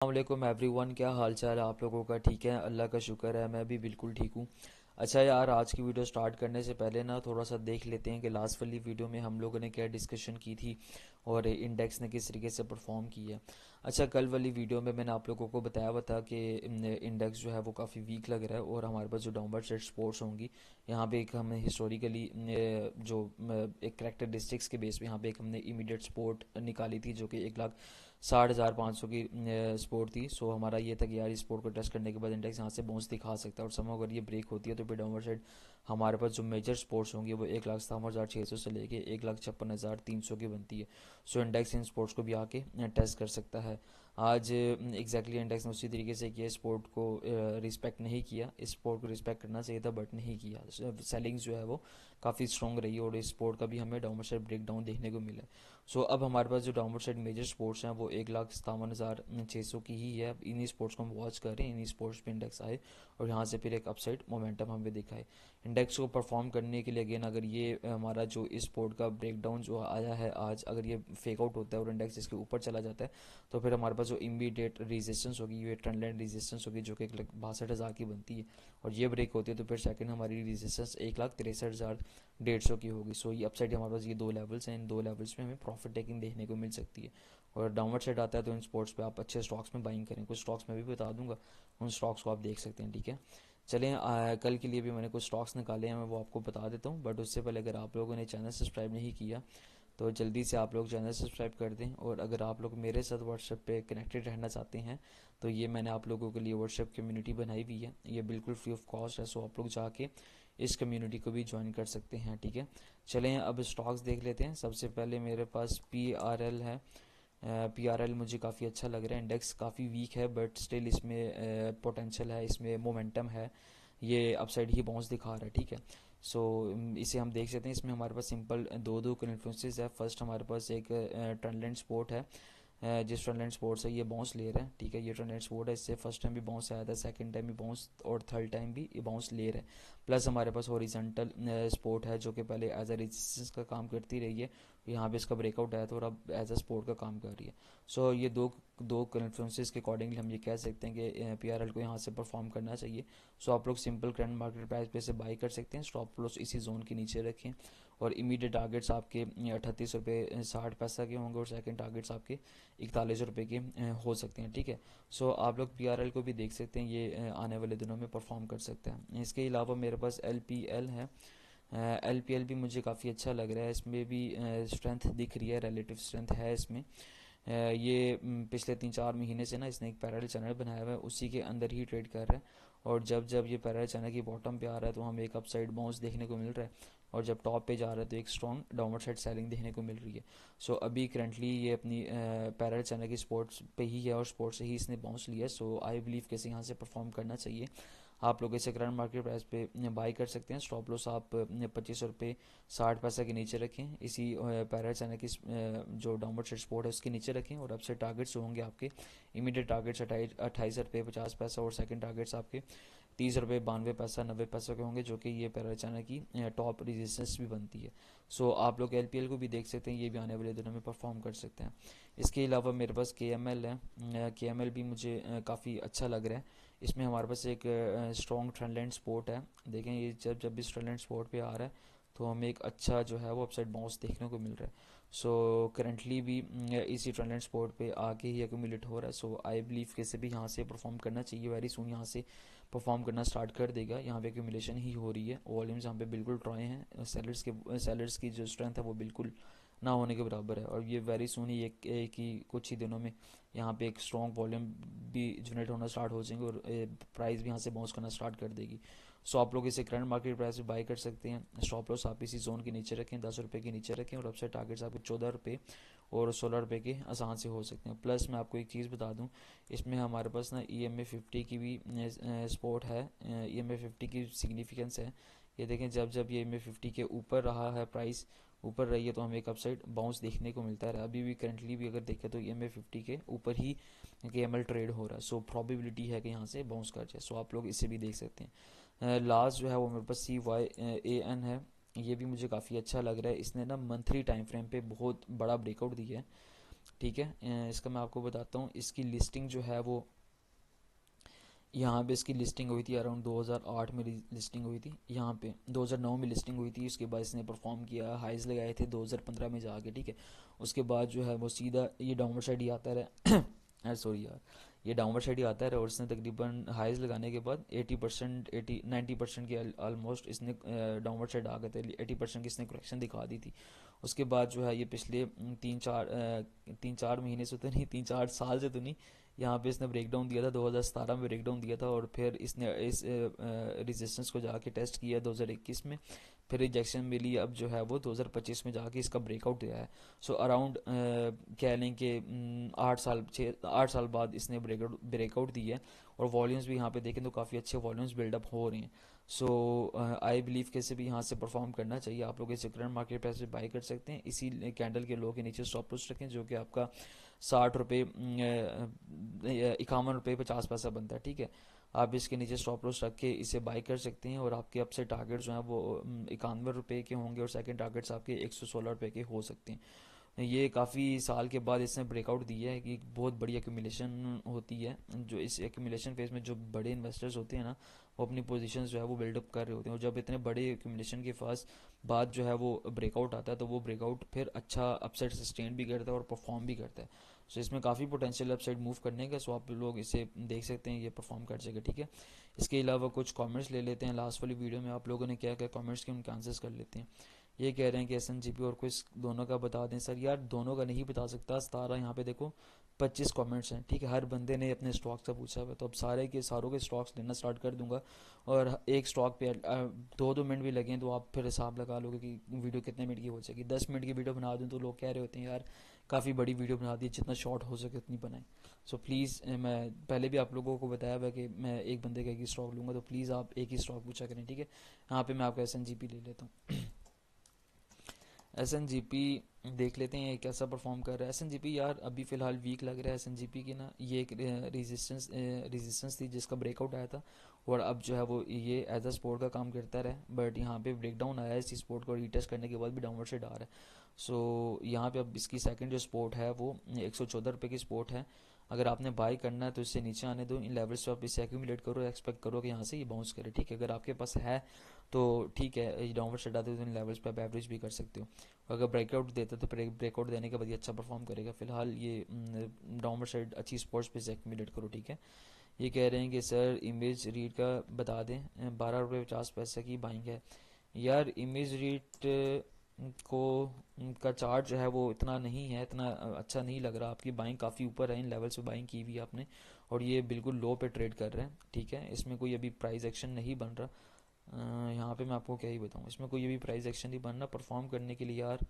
वालेकुम एवरीवन, क्या हाल चाल है आप लोगों का? ठीक है, अल्लाह का शुक्र है, मैं भी बिल्कुल ठीक हूँ। अच्छा यार, आज की वीडियो स्टार्ट करने से पहले ना थोड़ा सा देख लेते हैं कि लास्ट वाली वीडियो में हम लोगों ने क्या डिस्कशन की थी और इंडेक्स ने किस तरीके से परफॉर्म किया है। अच्छा, कल वाली वीडियो में मैंने आप लोगों को बताया हुआ था कि इंडेक्स जो है वो काफ़ी वीक लग रहा है और हमारे पास जो डाउनवर्ड साइड सपोर्ट्स होंगी, यहाँ पे एक हमने हिस्टोरिकली जो एक करेक्टरिस्टिक्स के बेस पे यहाँ पे एक हमने इमीडिएट सपोर्ट निकाली थी जो कि 1,60,500 की सपोर्ट थी। सो हमारा ये था कि यार इस सपोर्ट को टेस्ट करने के बाद इंडेक्स यहाँ से बाउंस दिखा सकता है और समझो अगर ये ब्रेक होती है तो फिर डाउनवर्ड साइड हमारे पास जो मेजर सपोर्ट्स होंगे वो 1,57,600 से लेके 1,56,300 की बनती है। सो इंडेक्स इन सपोर्ट्स को भी आके टेस्ट कर सकता है। आज एग्जैक्टली इंडेक्स ने उसी तरीके से किया, स्पोर्ट को रिस्पेक्ट नहीं किया। इस स्पोर्ट को रिस्पेक्ट करना चाहिए था बट नहीं किया। सेलिंग्स जो है वो काफ़ी स्ट्रॉन्ग रही और इस स्पोर्ट का भी हमें डाउनवर्ड साइड ब्रेक डाउन देखने को मिला। सो अब हमारे पास जो डाउनवर्ड साइड मेजर स्पोर्ट्स हैं वो 1,57,600 की ही है। अब इन्हीं स्पोर्ट्स को हम वॉच कर रहे हैं, इन्हीं स्पोर्ट्स पे इंडेक्स आए और यहाँ से फिर एक अपसाइड मोमेंटम हमें दिखाए। इंडेक्स को परफॉर्म करने के लिए अगेन अगर ये हमारा जो इस स्पोर्ट का ब्रेकडाउन जो आया है आज, अगर ये फेक आउट होता है और इंडेक्स इसके ऊपर चला जाता है तो फिर हमारे पास जो इमीडिएट रेजिस्टेंस होगी ये ट्रेंड लाइन रेजिस्टेंस होगी जो कि 1,62,000 की बनती है और ये ब्रेक होती है तो फिर सेकंड हमारी रेजिस्टेंस 1,63,150 की होगी। सो ये अपसाइड हमारे पास ये दो लेवल्स हैं, इन दो लेवल्स में हमें प्रॉफिट टेकिंग देखने को मिल सकती है। और डाउनवर्ड साइड आता है तो इन स्पोर्ट्स पे आप अच्छे स्टॉक्स में बाइंग करें। कुछ स्टॉक्स मैं भी बता दूंगा, उन स्टॉक्स को आप देख सकते हैं। ठीक है, चलें कल के लिए भी मैंने कुछ स्टॉक्स निकाले हैं, मैं वो आपको बता देता हूँ। बट उससे पहले अगर आप लोगों ने चैनल सब्सक्राइब नहीं किया तो जल्दी से आप लोग चैनल सब्सक्राइब कर दें। और अगर आप लोग मेरे साथ व्हाट्सएप पे कनेक्टेड रहना चाहते हैं तो ये मैंने आप लोगों के लिए व्हाट्सएप कम्युनिटी बनाई हुई है, ये बिल्कुल फ्री ऑफ कॉस्ट है। सो आप लोग जाके इस कम्युनिटी को भी ज्वाइन कर सकते हैं। ठीक है, चलें अब स्टॉक्स देख लेते हैं। सबसे पहले मेरे पास PRL है। PRL मुझे काफ़ी अच्छा लग रहा है। इंडेक्स काफ़ी वीक है बट स्टिल इसमें पोटेंशियल है, इसमें मोमेंटम है, ये अपसाइड ही बाउंस दिखा रहा है। ठीक है, सो इसे हम देख सकते हैं। इसमें हमारे पास सिंपल दो दो इन्फ्लुएंसेस है। फर्स्ट हमारे पास एक ट्रेंडलाइन सपोर्ट है, जिस ट्रेंडलाइन सपोर्ट से ये बाउंस ले रहा है। ठीक है, ये ट्रेंडलाइन सपोर्ट है, इससे फर्स्ट टाइम भी बाउंस आया था, सेकंड टाइम भी बाउंस और थर्ड टाइम भी ये बाउंस ले रहा है। प्लस हमारे पास हॉरिजॉन्टल सपोर्ट है जो कि पहले एज अ रेजिस्टेंस का काम करती रही है, यहाँ पे इसका ब्रेकआउट आया था और अब एज अ सपोर्ट का काम कर रही है। सो ये दो दो कन्फ्लुएंसेस के अकॉर्डिंगली हम ये कह सकते हैं कि PRL को यहाँ से परफॉर्म करना चाहिए। सो आप लोग सिंपल करंट मार्केट प्राइस पे से बाई कर सकते हैं, स्टॉप लॉस इसी जोन के नीचे रखें और इमीडिएट टारगेट्स आपके 38 रुपये 60 पैसा के होंगे और सेकंड टारगेट्स आपके 41 रुपये के हो सकते हैं। ठीक है, सो आप लोग PRL को भी देख सकते हैं, ये आने वाले दिनों में परफॉर्म कर सकते हैं। इसके अलावा मेरे पास LPL है। LPL भी मुझे काफ़ी अच्छा लग रहा है, इसमें भी स्ट्रेंथ दिख रही है, रिलेटिव स्ट्रेंथ है इसमें। ये पिछले 3-4 महीने से ना इसने एक पैरेलल चैनल बनाया हुआ है, उसी के अंदर ही ट्रेड कर रहा है और जब जब ये पैरेलल चैनल की बॉटम पे आ रहा है तो हमें एक अपसाइड बाउंस देखने को मिल रहा है और जब टॉप पे जा रहा है तो एक स्ट्रॉन्ग डाउनवर्ड साइड सेलिंग देखने को मिल रही है। सो अभी करंटली ये अपनी पैरेलल चैनल की स्पोर्ट्स पे ही है और स्पोर्ट्स से ही इसने बाउंस लिया। सो आई बिलीव कैसे यहाँ से परफॉर्म करना चाहिए। आप लोग इसे करंट मार्केट प्राइस पे बाई कर सकते हैं। स्टॉप लॉस आप 25 रुपये 60 पैसा के नीचे रखें, इसी पैरेलल चैनल की जो डाउनवर्ड साइड सपोर्ट है उसके नीचे रखें और अपसाइड टारगेट्स जो होंगे आपके इमीडिएट टारगेट्स 28 रुपये 50 पैसा और सेकंड टारगेट्स आपके 30 रुपये 92 पैसा 90 पैसा के होंगे जो कि ये पैरेलल चैनल की टॉप रेजिस्टेंस भी बनती है। सो आप लोग LPL को भी देख सकते हैं, ये भी आने वाले दिनों में परफॉर्म कर सकते हैं। इसके अलावा मेरे पास KML है। KML भी मुझे काफ़ी अच्छा लग रहा है। इसमें हमारे पास एक स्ट्रॉन्ग ट्रेंडलाइन सपोर्ट है। देखें ये जब जब भी ट्रेंडलाइन सपोर्ट पे आ रहा है तो हमें एक अच्छा जो है वो अपसाइड बाउंस देखने को मिल रहा है। सो करंटली भी इसी ट्रेंडलाइन सपोर्ट पे आके ही एक्यूमुलेट हो रहा है। सो आई बिलीव कैसे भी यहाँ से परफॉर्म करना चाहिए, वेरी सुन यहाँ से परफॉर्म करना स्टार्ट कर देगा। यहाँ पे एक्यूमुलेशन ही हो रही है, वॉल्यूम्स यहाँ पे बिल्कुल ट्रॉय हैं, सेलर्स की जो स्ट्रेंथ है वो बिल्कुल ना होने के बराबर है और ये वेरी सुन ही एक ही कुछ ही दिनों में यहाँ पे एक स्ट्रॉन्ग वॉल्यूम भी जनरेट होना स्टार्ट हो जाएंगे और प्राइस भी यहाँ से बाउंस करना स्टार्ट कर देगी। सो आप लोग इसे करंट मार्केट प्राइस पे बाई कर सकते हैं। स्टॉप लॉस आप इसी जोन के नीचे रखें, 10 रुपये के नीचे रखें और अपसाइड टारगेट्स आपके 14 रुपये और 16 रुपये के आसान से हो सकते हैं। प्लस मैं आपको एक चीज़ बता दूं, इसमें हमारे पास ना EMA 50 की भी सपोर्ट है। EMA 50 की सिग्निफिकेंस है, ये देखें जब जब ये EMA 50 के ऊपर रहा है, प्राइस ऊपर रही है तो हमें एक अपसाइड बाउंस देखने को मिलता है। अभी भी करंटली भी अगर देखें तो EMA 50 के ऊपर ही KML ट्रेड हो रहा है। सो प्रोबेबिलिटी है कि यहाँ से बाउंस कर जाए। सो आप लोग इसे भी देख सकते हैं। लास्ट जो है वो मेरे पास CYAN है, ये भी मुझे काफ़ी अच्छा लग रहा है। इसने ना मंथली टाइम फ्रेम पे बहुत बड़ा ब्रेकआउट दिया है ठीक है। इसका मैं आपको बताता हूँ, इसकी लिस्टिंग जो है वो यहाँ पे इसकी लिस्टिंग हुई थी अराउंड 2008 में लिस्टिंग हुई थी, यहाँ पे 2009 में लिस्टिंग हुई थी। उसके बाद इसने परफॉर्म किया, हाइज लगाए थे 2015 में जाके, ठीक है। उसके बाद जो है वो सीधा ये डाउनवर्ड साइड ही आता रहा सॉरी यार, ये डाउनवर्ड साइड ही आता है और इसने तकरीबन हाइज लगाने के बाद 80% 90% के ऑलमोस्ट इसने डाउनवर्ड साइड आ गए थे, 80% की इसने करेक्शन दिखा दी थी। उसके बाद जो है ये पिछले 3-4 महीने से तो नहीं, 3-4 साल से तो नहीं, यहाँ पे इसने ब्रेक डाउन दिया था, 2017 में ब्रेक डाउन दिया था और फिर इसने इस रेजिस्टेंस को जाके टेस्ट किया 2021 में, फिर रिजेक्शन मिली, अब जो है वो 2025 में जाके इसका ब्रेकआउट दिया है। सो अराउंड कह लें कि 8 साल बाद इसने ब्रेकआउट दिया है और वॉल्यूम्स भी यहाँ पे देखें तो काफ़ी अच्छे वॉल्यूम्स बिल्डअप हो रहे हैं। सो आई बिलीव कैसे भी यहाँ से परफॉर्म करना चाहिए। आप लोग इसे करंट मार्केट प्राइस पे बाई कर सकते हैं, इसी कैंडल के लो के नीचे स्टॉप लॉस रखें जो कि आपका 60 रुपये 51 रुपये 50 पैसा बनता है, ठीक है। आप इसके नीचे स्टॉप लॉस रख के इसे बाई कर सकते हैं और आपके अपसे टारगेट जो हैं वो 91 रुपये के होंगे और सेकंड टारगेट्स आपके 116 रुपये के हो सकते हैं। ये काफ़ी साल के बाद इसने ब्रेकआउट दिया है कि बहुत बड़ी एक्यूमुलेशन होती है, जो इस एक्यूमुलेशन फेज में जो बड़े इन्वेस्टर्स होते हैं ना, वो अपनी पोजीशंस जो है वो बिल्डअप कर रहे होते हैं और जब इतने बड़े एक्यूमुलेशन के पास बाद जो है वो ब्रेकआउट आता है तो वो ब्रेकआउट फिर अच्छा अपसाइड सस्टेन भी करता है और परफॉर्म भी करता है। सो इसमें काफ़ी पोटेंशियल अपसाइड मूव करने का, सो आप लोग इसे देख सकते हैं, ये परफॉर्म कर सके, ठीक है। इसके अलावा कुछ कमेंट्स ले लेते हैं, लास्ट वाली वीडियो में आप लोगों ने क्या क्या कमेंट्स के उनके आंसर्स कर लेते हैं। ये कह रहे हैं कि SNGP और कुछ दोनों का बता दें सर। यार दोनों का नहीं बता सकता, 17 यहाँ पे देखो 25 कमेंट्स हैं, ठीक है। हर बंदे ने अपने स्टॉक्स का पूछा हुआ है, तो अब सारों के स्टॉक्स लेना स्टार्ट कर दूंगा और एक स्टॉक पे 2-2 मिनट भी लगें तो आप फिर हिसाब लगा लोगे कि वीडियो कितने मिनट की हो सकेगी। 10 मिनट की वीडियो बना दूँ तो लोग कह रहे होते हैं यार काफ़ी बड़ी वीडियो बना दी, जितना शॉर्ट हो सके उतनी बनाएं। सो प्लीज़, मैं पहले भी आप लोगों को बताया हुआ कि मैं एक बंदे का एक ही स्टॉक लूँगा, तो प्लीज़ आप एक ही स्टॉक पूछा करें, ठीक है। यहाँ पे मैं आपका SNGP ले लेता हूँ। SNGP देख लेते हैं ये कैसा परफॉर्म कर रहा है। SNGP यार अभी फ़िलहाल वीक लग रहा है SNGP की ना, ये एक रेजिस्टेंस थी जिसका ब्रेकआउट आया था और अब जो है वो ये एज अ सपोर्ट का काम करता रहा, बट यहाँ पे ब्रेक डाउन आया है इसी सपोर्ट को रीटेस्ट करने के बाद भी डाउनवर्ड साइड आ रहा है। सो यहाँ पे अब इसकी सेकंड जो सपोर्ट है वो 114 रुपये की सपोर्ट है। अगर आपने बाय करना है तो इससे नीचे आने दो, इन लेवल्स पे आप इसे एक्यूमुलेट करो, एक्सपेक्ट करो कि यहाँ से ये बाउंस करे, ठीक है। अगर आपके पास है तो ठीक है, ये डाउनवर्ड साइड आते हो तो इन लेवल्स पे आप एवरेज भी कर सकते हो। अगर ब्रेकआउट देता तो ब्रेकआउट देने के बाद ये अच्छा परफॉर्म करेगा। फिलहाल ये डाउनवर्ड साइड अच्छी स्पॉट्स पे से एक्यूमुलेट करो, ठीक है। ये कह रहे हैं कि सर इमेज रीड का बता दें, 12 रुपये 50 पैसे की बाइंग है। यार इमेज रीड को का चार्ट जो है वो इतना नहीं है, इतना अच्छा नहीं लग रहा। आपकी बाइंग काफ़ी ऊपर है, इन लेवल्स पे बाइंग की हुई है आपने और ये बिल्कुल लो पे ट्रेड कर रहे हैं, ठीक है। इसमें कोई अभी प्राइस एक्शन नहीं बन रहा। यहाँ पे मैं आपको क्या ही बताऊँ, इसमें कोई अभी प्राइस एक्शन नहीं बनना परफॉर्म करने के लिए यार।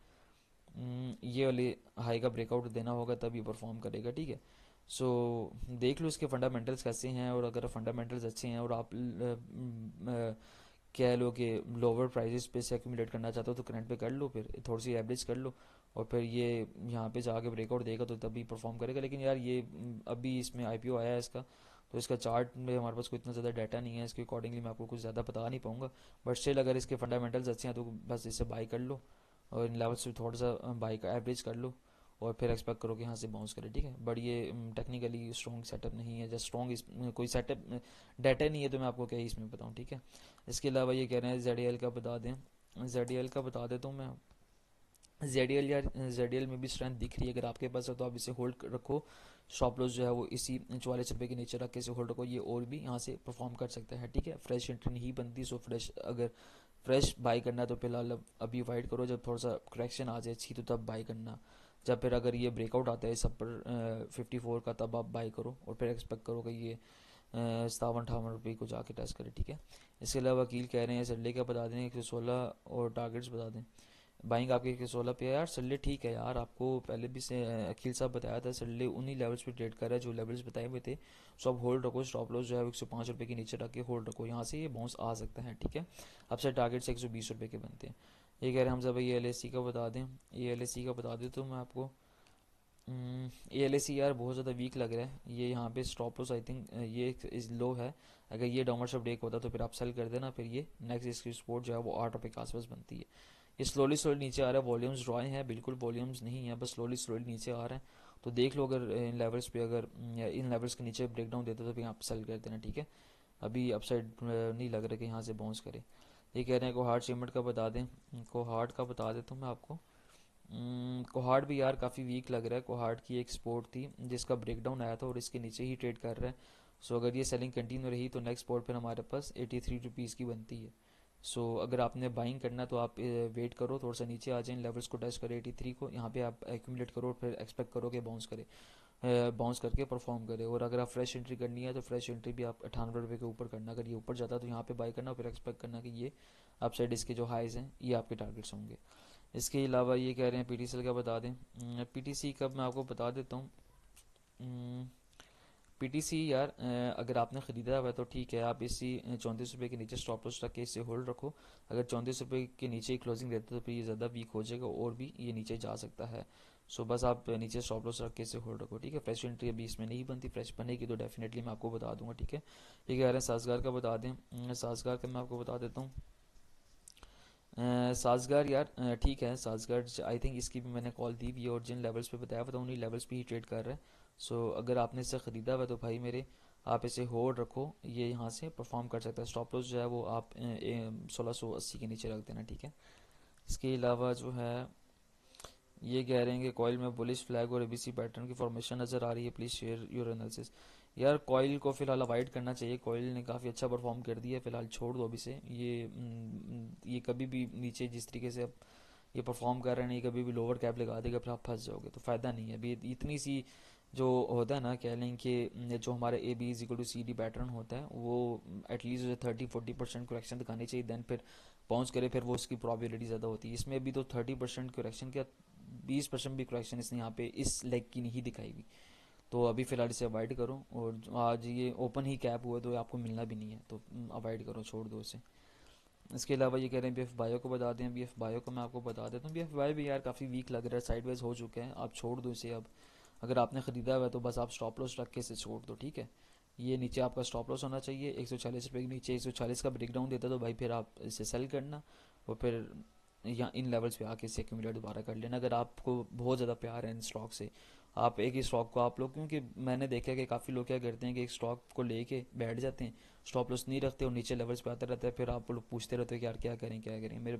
ये वाले हाई का ब्रेकआउट देना होगा तब ये परफॉर्म करेगा, ठीक है। सो देख लो इसके फंडामेंटल्स कैसे हैं और अगर फंडामेंटल्स अच्छे हैं और आप कह लो कि लोअर प्राइसेस पे से एक्यूमुलेट करना चाहते हो तो करंट पे कर लो, फिर थोड़ी सी एवरेज कर लो और फिर ये यहाँ पे जाके ब्रेकआउट देगा तो तभी परफॉर्म करेगा। लेकिन यार ये अभी इसमें IPO आया है इसका, तो इसका चार्ट में हमारे पास कोई इतना ज़्यादा डाटा नहीं है, इसके अकॉर्डिंगली मैं आपको कुछ ज़्यादा बता नहीं पाऊंगा। बट स्टिल अगर इसके फंडामेंटल्स अच्छे हैं तो बस इसे बाई कर लो और इन लेवल्स पे थोड़ा सा बाई का एवरेज कर लो और फिर एक्सपेक्ट करो कि यहाँ से बाउंस करे, ठीक है। बट ये टेक्निकली स्ट्रॉन्ग सेटअप नहीं है, जस्ट स्ट्रॉन्ग कोई सेटअप डाटा नहीं है तो मैं आपको क्या ही इसमें बताऊँ, ठीक है। इसके अलावा ये कह रहे हैं ZDL का बता दें, ZDL का बता देता हूँ मैं। ZDL यार ZDL में भी स्ट्रेंथ दिख रही है, अगर आपके पास है तो आप इसे होल्ड रखो। स्टॉप लॉस जो है वो इसी 44 रुपये के नीचे रख के इसे होल्ड रखो, ये और भी यहाँ से परफॉर्म कर सकता है, ठीक है। फ्रेश एंट्री नहीं बनती, सो फ्रेश अगर फ्रेश बाई करना है तो फिलहाल अभी वाइट करो, जब थोड़ा सा करेक्शन आ जाए अच्छी तो तब बाई करना। जब फिर अगर ये ब्रेकआउट आता है सब पर 54 का, तब आप बाई करो और फिर एक्सपेक्ट करो कि ये 57-58 रुपये को जाके टेस्ट करें, ठीक है। इसके अलावा वकील कह रहे हैं सल्ले का बता दें 116 और टारगेट्स बता दें। बाइंग आपके 116 पे है यार, सल्ले ठीक है यार, आपको पहले भी से अखिल साहब बताया था सल्ले उन्हीं लेवल्स पे ट्रेड कर रहा है जो लेवल्स बताए हुए थे। सो अब होल्ड रखो, स्टॉप लॉस जो है 105 रुपये के नीचे रख के होल्ड रखो, यहाँ से ये बाउंस आ सकता है, ठीक है। अब से टारगेट से 120 रुपये के बनते हैं। ये कह रहे हैं हम सब ये LSC का बता दें, ये LSC का बता दें तो मैं आपको ये LSC यार बहुत ज़्यादा वीक लग रहा है। ये यहाँ पे स्टॉप लॉस आई थिंक ये इस लो है, अगर ये डाउनवर्ड से ब्रेक होता तो फिर आप सेल कर देना, फिर ये नेक्स्ट इसकी सपोर्ट जो है वो 8 रुपये के आसपास बनती है। ये स्लोली स्लोली नीचे आ रहा है, वॉल्यूम्स ड्रॉ हैं, बिल्कुल वॉल्यूम्स नहीं है, बस स्लोली स्लोली नीचे आ रहा है। तो देख लो, अगर इन लेवल्स पे अगर इन लेवल्स के नीचे ब्रेक डाउन देते तो फिर आप सेल कर देना, ठीक है। अभी अपसाइड नहीं लग रहा कि यहाँ से बाउंस करे। ये कह रहे हैं कोहार्ट सीमेंट का बता दें। कोहार्ट का बता देता हूँ मैं आपको। कोहार्ट भी यार काफ़ी वीक लग रहा है। कोहार्ट की एक स्पोर्ट थी जिसका ब्रेकडाउन आया था और इसके नीचे ही ट्रेड कर रहा है। सो अगर ये सेलिंग कंटिन्यू रही तो नेक्स्ट स्पोर्ट पर हमारे पास 83 रुपीज़ की बनती है। सो अगर आपने बाइंग करना है तो आप वेट करो, थोड़ा सा नीचे आ जाए, लेवल्स को टच करो 83 को, यहाँ पे आप एक्यूमुलेट करो और फिर एक्सपेक्ट करो कि बाउंस करे, बाउंस करके परफॉर्म करे। और अगर आप फ्रेश एंट्री करनी है तो फ्रेश एंट्री भी आप 98 रुपये के ऊपर करना। अगर ये ऊपर जाता है तो यहाँ पे बाई करना, फिर एक्सपेक्ट करना कि ये अपसाइड इसके जो हाइज हैं ये आपके टारगेट्स होंगे। इसके अलावा ये कह रहे हैं पीटीसीएल का बता दें। पीटीसी कब मैं आपको बता देता हूँ। पीटीसी यार अगर आपने ख़रीदा हुआ है तो ठीक है, आप इसी 34 रुपये के नीचे स्टॉप लॉस रख के इसे होल्ड रखो। अगर 34 रुपये के नीचे ही क्लोजिंग देते तो फिर ये ज़्यादा वीक हो जाएगा और भी ये नीचे जा सकता है। सो बस आप नीचे स्टॉप लॉस रख के इसे होल्ड रखो, ठीक है। फ्रेश एंट्री अभी इसमें नहीं बनती, फ्रेश बनेगी तो डेफिनेटली मैं आपको बता दूंगा, ठीक है। ये कह रहे हैं साजगार का बता दें। साजगार का मैं आपको बता देता हूँ। साजगार यार ठीक है। साजगार आई थिंक इसकी भी मैंने कॉल दी भी है और जिन लेवल्स पे बताया था उन्हीं लेवल्स पे ही ट्रेड कर रहा है। सो अगर आपने इसे ख़रीदा हुआ तो भाई मेरे, आप इसे होल्ड रखो, ये यहाँ से परफॉर्म कर सकता है। स्टॉप लॉस जो है वो आप 1680 के नीचे रख देना, ठीक है। इसके अलावा जो है ये कह रहे हैं कि कॉइल में बुलिश फ्लैग और एबीसी पैटर्न की फॉर्मेशन नज़र आ रही है, प्लीज़ शेयर योर एनालिसिस। यार कॉइल को फिलहाल अवॉइड करना चाहिए। कॉइल ने काफ़ी अच्छा परफॉर्म कर दिया है, फिलहाल छोड़ दो अभी से। ये कभी भी नीचे जिस तरीके से अब ये परफॉर्म कर रहे हैं, ये कभी भी लोअर कैप लगा देगा, फिर आप फंस जाओगे, तो फ़ायदा नहीं है अभी। इतनी सी जो होता है ना, कह लें कि जो हमारे A B is equal to C D pattern होता है वो एटलीस्ट 30-40% करेक्शन दिखानी चाहिए, देन फिर बाउंस करे, फिर वो उसकी प्रॉबिलिटी ज़्यादा होती है। इसमें अभी तो 30% करेक्शन क्या, 20% भी करेक्शन इसने यहाँ पे इस लेग की नहीं दिखाई हुई। तो अभी फ़िलहाल इसे अवॉइड करो। और आज ये ओपन ही कैप हुआ तो आपको मिलना भी नहीं है, तो अवॉइड करो, छोड़ दो इसे। इसके अलावा ये कह रहे हैं बी एफ बायो को बता दें। बी एफ बायो को मैं आपको बता देता हूँ। बी एफ बायो भी यार काफ़ी वीक लग रहा है, साइडवेज हो चुके हैं, आप छोड़ दो इसे अब। अगर आपने ख़रीदा हुआ है तो बस आप स्टॉप लॉस रख के इसे छोड़ दो, ठीक है। ये नीचे आपका स्टॉप लॉस होना चाहिए 140 रुपये के नीचे। 140 का ब्रेक डाउन देता तो भाई फिर आप इसे सेल करना और फिर या इन लेवल्स पे आके इसे एक्यूमुलेट दोबारा कर लेना। अगर आपको बहुत ज़्यादा प्यार है इन स्टॉक से, आप एक ही स्टॉक को आप लोग, क्योंकि मैंने देखा है कि काफ़ी लोग क्या करते हैं कि एक स्टॉक को लेके बैठ जाते हैं, स्टॉप लॉस नहीं रखते और नीचे लेवल्स पे आता रहता है, फिर आप लोग पूछते रहते हो कि यार क्या करें क्या करें। मेरे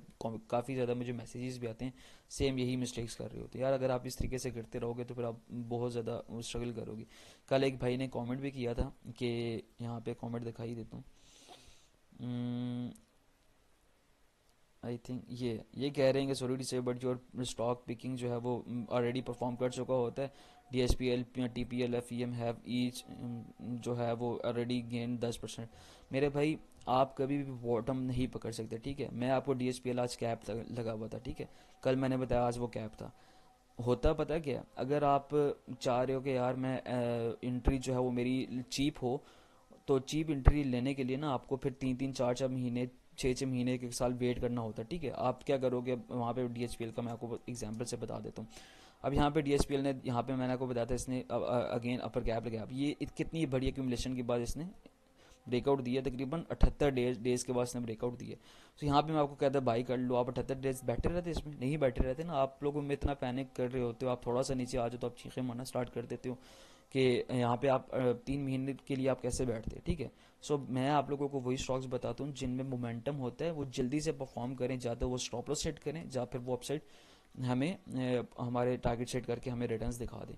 काफ़ी ज़्यादा मुझे मैसेजेस भी आते हैं, सेम यही मिस्टेक्स कर रहे होते हैं यार। अगर आप इस तरीके से करते रहोगे तो फिर आप बहुत ज़्यादा स्ट्रगल करोगे। कल एक भाई ने कमेंट भी किया था कि, यहाँ पे कमेंट दिखाई देता हूँ, आई थिंक ये कह रहे हैं कि sorry to say but your stock picking जो है वो ऑलरेडी परफॉर्म कर चुका होता है। D S P L, T P L, F E M have each जो है वो ऑलरेडी गेन 10%। मेरे भाई आप कभी भी बॉटम नहीं पकड़ सकते, ठीक है। मैं आपको डी एस पी एल आज कैप लगा हुआ था, ठीक है। कल मैंने बताया आज वो कैप था। होता पता है क्या, अगर आप चाह रहे हो कि यार मैं एंट्री जो है वो मेरी चीप हो, तो चीप एंट्री लेने के लिए ना आपको फिर 3-3 4-4 महीने, 6-6 महीने, 1 साल वेट करना होता है, ठीक है। आप क्या करोगे, वहाँ पे डीएचपीएल का मैं आपको एग्जांपल से बता देता हूँ। अब यहाँ पे डीएचपीएल ने, यहाँ पे मैंने आपको बताया था, इसने अगेन अपर कैप लगाया। अब ये कितनी बड़ी एक्यूमुलेशन के बाद इसने ब्रेकआउट दिया, तकरीबन 78 डेज के बाद इसने ब्रेकआउट दिया। तो यहाँ पे मैं आपको कहता बाई कर लो। आप 78 डेज बैठे रहते, इसमें नहीं बैठे रहते ना। आप लोगों में इतना पैनिक कर रहे होते हो, आप थोड़ा सा नीचे आ जाओ तो आप चीखें मारना स्टार्ट कर देते हो कि यहाँ पे आप 3 महीने के लिए आप कैसे बैठते हैं, ठीक है। सो मैं आप लोगों को वही स्टॉक्स बताता हूँ जिनमें मोमेंटम होता है, वो जल्दी से परफॉर्म करें, ज़्यादा वो स्टॉप लॉस सेट करें, या फिर वो अपसाइड हमें हमारे टारगेट सेट करके हमें रिटर्न्स दिखा दें।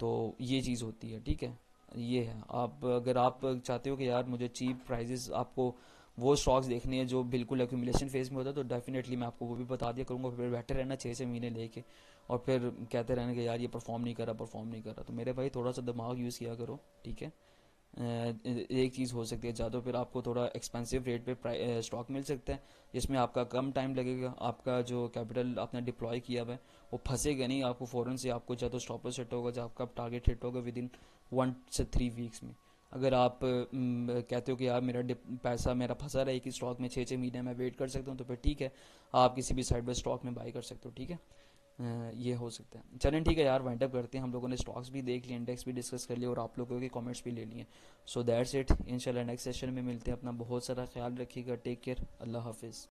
तो ये चीज़ होती है, ठीक है। ये है, आप अगर आप चाहते हो कि यार मुझे चीप प्राइजेस, आपको वो स्टॉक्स देखने हैं जो बिल्कुल एक्यूमुलेशन फेज में होता है, तो डेफिनेटली मैं आपको वो भी बता दिया करूँगा। फिर बैठे रहना 6-6 महीने लेके और फिर कहते रहना कि यार ये परफॉर्म नहीं कर रहा, परफॉर्म नहीं कर रहा। तो मेरे भाई थोड़ा सा दिमाग यूज़ किया करो, ठीक है। एक चीज़ हो सकती है, ज़्यादा फिर आपको थोड़ा एक्सपेंसिव रेट पे स्टॉक मिल सकता है जिसमें आपका कम टाइम लगेगा, आपका जो कैपिटल आपने डिप्लॉय किया हुआ है वो फंसेगा नहीं, आपको फ़ौरन से आपको या तो स्टॉप लॉस हिट होगा, जब आपका टारगेट हिट होगा विद इन 1 से 3 वीक्स में। अगर आप कहते हो कि यार मेरा पैसा मेरा फंसा रहा है कि स्टॉक में 6-6 महीने मैं वेट कर सकता हूँ, तो फिर ठीक है, आप किसी भी साइड बाय स्टॉक में बाई कर सकते हो, ठीक है। ये हो सकता है। चलें ठीक है यार, वाइंड अप करते हैं। हम लोगों ने स्टॉक्स भी देख लिए, इंडेक्स भी डिस्कस कर लिया और आप लोगों के कमेंट्स भी ले लिए। सो दैट्स इट, इंशाल्लाह नेक्स्ट सेशन में मिलते हैं। अपना बहुत सारा ख्याल रखिएगा, टेक केयर, अल्लाह हाफिज़।